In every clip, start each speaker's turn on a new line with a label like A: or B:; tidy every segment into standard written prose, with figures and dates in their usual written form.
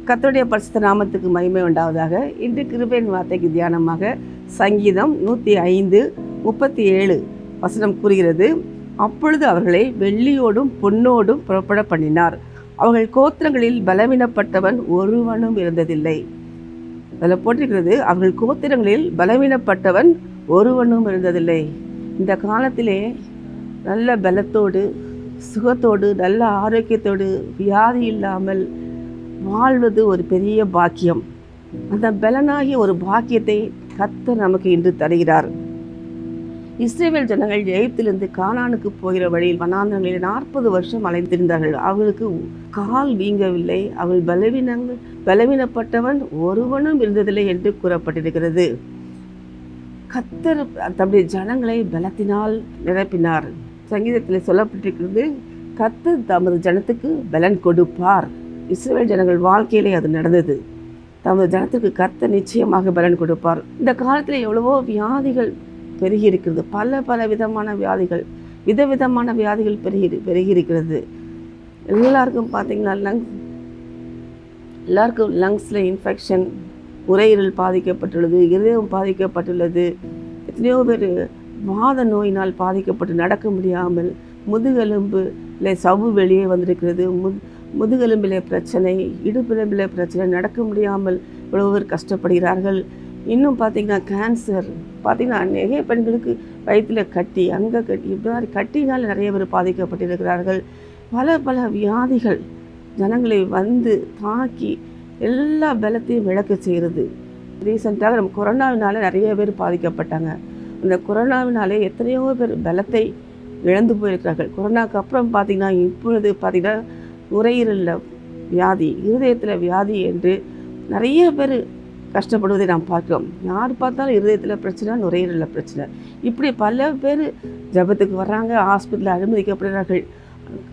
A: கர்த்தருடைய பரிசுத்த நாமத்துக்கு மகிமை உண்டாவதாக. இன்று கிருபையின் வார்த்தைக்கு தியானமாக சங்கீதம் 105:37 வசனம் கூறுகிறது, அப்பொழுது அவர்களை வெள்ளியோடும் பொன்னோடும் புறப்பட பண்ணினார், அவர்கள் கோத்திரங்களில் பலவீனப்பட்டவன் ஒருவனும் இருந்ததில்லை. அதில் போட்டிருக்கிறது, அவர்கள் கோத்திரங்களில் பலவீனப்பட்டவன் ஒருவனும் இருந்ததில்லை. இந்த காலத்திலே நல்ல பலத்தோடு சுகத்தோடு நல்ல ஆரோக்கியத்தோடு வியாதி இல்லாமல் வாழ்வது ஒரு பெரிய பாக்கியம். அந்த பலனாகிய ஒரு பாக்கியத்தை கர்த்தர் நமக்கு இன்று தருகிறார். இஸ்ரவேல் ஜனங்கள் எகிப்திலிருந்து கானானுக்கு போகிற வழியில் வனாந்தரங்களில் 40 வருஷம் அலைந்திருந்தார்கள். அவர்களுக்கு கால் வீங்கவில்லை, அவர்கள் பலவீனப்பட்டவன் ஒருவனும் இருந்ததில்லை என்று கூறப்பட்டிருக்கிறது. கர்த்தர் தம்முடைய ஜனங்களை பலத்தினால் நிரப்பினார். சங்கீதத்தில் சொல்லப்பட்டிருக்கிறது, கர்த்தர் தமது ஜனத்துக்கு பலன் கொடுப்பார். இஸ்ரவேல் ஜனங்கள் வாழ்க்கையிலே அது நடந்தது. தமது ஜனத்துக்கு கர்த்தர் நிச்சயமாக பலன் கொடுப்பார். இந்த காலத்தில் எவ்வளவோ வியாதிகள் பெருகி இருக்கிறது. பல விதமான வியாதிகள், விதவிதமான வியாதிகள் பெருகி இருக்கிறது. எல்லாருக்கும் பார்த்தீங்கன்னா எல்லாருக்கும் லங்ஸில் இன்ஃபெக்ஷன், நுரையீரல் பாதிக்கப்பட்டுள்ளது, இதயம் பாதிக்கப்பட்டுள்ளது. எத்தனையோ பேர் வாத நோயினால் பாதிக்கப்பட்டு நடக்க முடியாமல், முதுகெலும்பில் சவ்வு வெளியே வந்திருக்கிறது, முதுகெலும்பிலே பிரச்சனை, இடுப்பெலும்பிலே பிரச்சனை, நடக்க முடியாமல் இவ்வளோ பேர் கஷ்டப்படுகிறார்கள். இன்னும் பார்த்திங்கன்னா கேன்சர், பார்த்திங்கன்னா நிறைய பெண்களுக்கு வயிற்றில் கட்டி, அங்கே கட்டி, இப்படி கட்டினால் நிறைய பேர் பாதிக்கப்பட்டிருக்கிறார்கள். பல வியாதிகள் ஜனங்களை வந்து தாக்கி எல்லா பலத்தையும் இழக்க செய்கிறது. ரீசெண்டாக நம்ம கொரோனாவினால நிறைய பேர் பாதிக்கப்பட்டாங்க. அந்த கொரோனாவினாலே எத்தனையோ பேர் பலத்தை இழந்து போயிருக்கிறார்கள். கொரோனாவுக்கு அப்புறம் பார்த்திங்கன்னா இப்பொழுது பார்த்திங்கன்னா நுரையீரலில் வியாதி, இருதயத்தில் வியாதி என்று நிறைய பேர் கஷ்டப்படுவதை நாம் பார்க்கிறோம். யார் பார்த்தாலும் இருதயத்தில் பிரச்சனை, நுரையீரலில் பிரச்சனை, இப்படி பல பேர் ஜபத்துக்கு வர்றாங்க, ஹாஸ்பிட்டலில் அனுமதிக்கப்படுகிறார்கள்.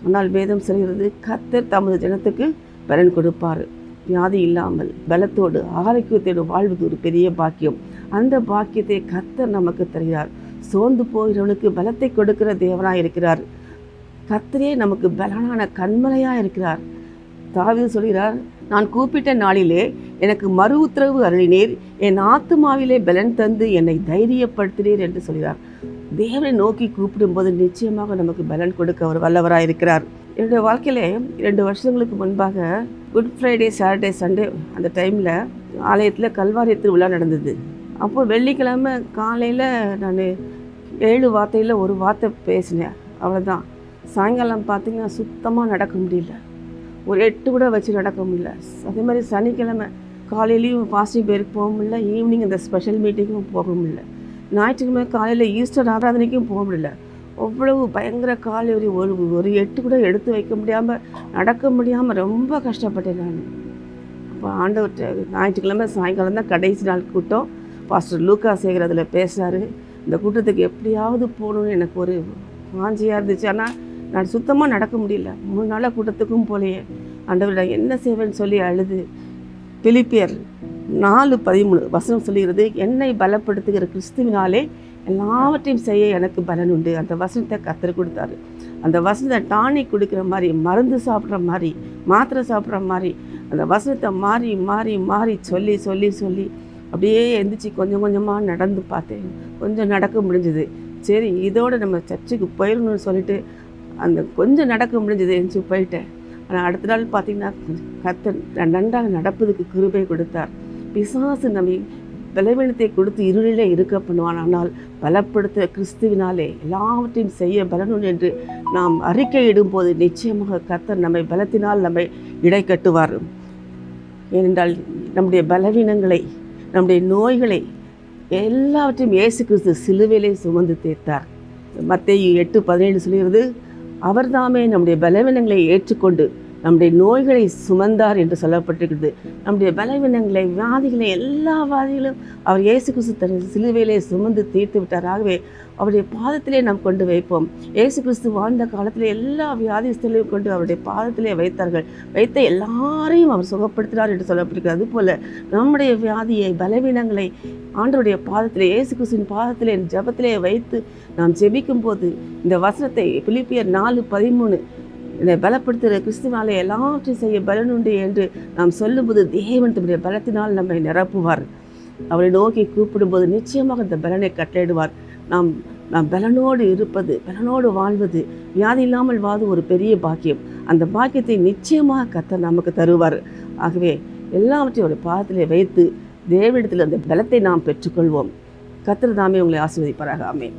A: ஆனால் வேதம் சொல்கிறது, கர்த்தர் தமது ஜனத்துக்கு பலன் கொடுப்பார். வியாதி இல்லாமல் பலத்தோடு ஆரோக்கியத்தோடு வாழ்வது ஒரு பெரிய பாக்கியம். அந்த பாக்கியத்தை கர்த்தர் நமக்கு தருகிறார். சோர்ந்து போகிறவனுக்கு பலத்தை கொடுக்கிற தேவனாக இருக்கிறார். கர்த்தரே நமக்கு பலனான கண்மலையாக இருக்கிறார். தாவீது சொல்கிறார், நான் கூப்பிட்ட நாளிலே எனக்கு மறு உத்தரவு அருளினீர், என் ஆத்துமாவிலே பலன் தந்து என்னை தைரியப்படுத்தினீர் என்று சொல்கிறார். தேவனை நோக்கி கூப்பிடும்போது நிச்சயமாக நமக்கு பலன் கொடுக்க அவர் வல்லவராக இருக்கிறார். என்னுடைய வாழ்க்கையிலே 2 வருஷங்களுக்கு முன்பாக குட் ஃப்ரைடே, சாட்டர்டே, சண்டே அந்த டைமில் ஆலயத்தில் கல்வாரி திருவிழா நடந்தது. அப்போது வெள்ளிக்கிழமை காலையில் நான் 7 வார்த்தையில் ஒரு வார்த்தை பேசினேன், அவ்வளோதான். சாயங்காலம் பார்த்திங்கன்னா சுத்தமாக நடக்க முடியல, ஒரு 8 கூட வச்சு நடக்க முடியல. அதே மாதிரி சனிக்கிழமை காலையிலையும் ஃபாஸ்டிங் பேருக்கு போக முடியல, ஈவினிங் இந்த ஸ்பெஷல் மீட்டிங்கும் போக முடியல, ஞாயிற்றுக்கிழமை காலையில் ஈஸ்டர் ஆராதனைக்கும் போக முடியல. அவ்வளவு பயங்கர காலையில் ஒரு 8 கூட எடுத்து வைக்க முடியாமல், நடக்க முடியாமல் ரொம்ப கஷ்டப்பட்டேன் நான். அப்போ ஆண்டவர்கிட்ட ஞாயிற்றுக்கிழமை சாயங்காலம் தான் கடைசி நாள் கூட்டம். பாஸ்டர் லூக்கா சேகர் அதில் பேசுகிறாரு. இந்த கூட்டத்துக்கு எப்படியாவது போகணுன்னு எனக்கு ஒரு வாஞ்சியாக இருந்துச்சு. ஆனால் நான் சுத்தமாக நடக்க முடியல. 3 நாளாக கூட்டத்துக்கும் போலையே. ஆண்டவரிடம் என்ன செய்வேன்னு சொல்லி அழுது, பிலிப்பியர் 4:13 வசனம் சொல்லுகிறது, என்னை பலப்படுத்துகிற கிறிஸ்துவினாலே எல்லாவற்றையும் செய்ய எனக்கு பலன் உண்டு. அந்த வசனத்தை கர்த்தர் கொடுத்தாரு. அந்த வசனத்தை டானிக் கொடுக்குற மாதிரி, மருந்து சாப்பிட்ற மாதிரி, மாத்திரை சாப்பிட்ற மாதிரி அந்த வசனத்தை மாறி சொல்லி அப்படியே எந்திரிச்சு கொஞ்சமாக நடந்து பார்த்தேன். கொஞ்சம் நடக்க முடிஞ்சுது. சரி, இதோடு நம்ம சர்ச்சுக்கு போயிடணும்னு சொல்லிட்டு அந்த கொஞ்சம் நடக்க முடிஞ்சது, எந்திரிச்சு போயிட்டேன். ஆனால் அடுத்த நாள் பார்த்திங்கன்னா கர்த்தர் நன்றாக நடப்பதுக்கு கிருபை கொடுத்தார். பிசாசு நம்மை பலவீனத்தை கொடுத்து இருளிலே இருக்க பண்ணுவான். ஆனால் பலப்படுத்த கிறிஸ்துவினாலே எல்லாவற்றையும் செய்ய பலனும் என்று நாம் அறிக்கையிடும் போது நிச்சயமாக கர்த்தர் நம்மை பலத்தினால் நம்மை இடை கட்டுவார். ஏனென்றால் நம்முடைய பலவீனங்களை, நம்முடைய நோய்களை எல்லாவற்றையும் இயேசு கிறிஸ்து சிலுவையிலே சுமந்து தீர்த்தார். மத்தேயு 8:17 சொல்கிறது, அவர் தாமே நம்முடைய பலவீனங்களை ஏற்றுக்கொண்டு நம்முடைய நோய்களை சுமந்தார் என்று சொல்லப்பட்டிருக்கிறது. நம்முடைய பலவீனங்களை, வியாதிகளை, எல்லா வியாதிகளும் அவர் இயேசு கிறிஸ்து தன் சிலுவையிலே சுமந்து தீர்த்து விட்டார். ஆகவே அவருடைய பாதத்திலே நாம் கொண்டு வைப்போம். இயேசு கிறிஸ்து வாழ்ந்த காலத்திலே எல்லா வியாதிஸ்தர்களையும் கொண்டு அவருடைய பாதத்திலே வைத்தார்கள். வைத்த எல்லாரையும் அவர் சுகப்படுத்தினார் என்று சொல்லப்பட்டிருக்கிறது. அதுபோல் நம்முடைய வியாதியை, பலவீனங்களை ஆண்டவருடைய பாதத்திலே, இயேசு கிறிஸ்துவின் பாதத்திலே, ஜபத்திலே வைத்து நாம் ஜெபிக்கும் போது இந்த வசனத்தை பிலிப்பியர் 4:13 என்னை பலப்படுத்துகிற கிறிஸ்துவாலே எல்லாவற்றையும் செய்ய பலனுண்டு என்று நாம் சொல்லும்போது தேவன் தம்முடைய பலத்தினால் நம்மை நிரப்புவார். அவரை நோக்கி கூப்பிடும்போது நிச்சயமாக அந்த பலனை கட்டளையிடுவார். நாம் நாம் பலனோடு இருப்பது, பலனோடு வாழ்வது, வியாதி இல்லாமல் வாழ்வது ஒரு பெரிய பாக்கியம். அந்த பாக்கியத்தை நிச்சயமாக கர்த்தர் நமக்கு தருவார். ஆகவே எல்லாவற்றையும் ஒரு பாதத்திலே வைத்து தேவனிடத்தில் அந்த பலத்தை நாம் பெற்றுக்கொள்வோம். கர்த்தர் தாமே உங்களை ஆசீர்வதிப்பாராக. ஆமென்.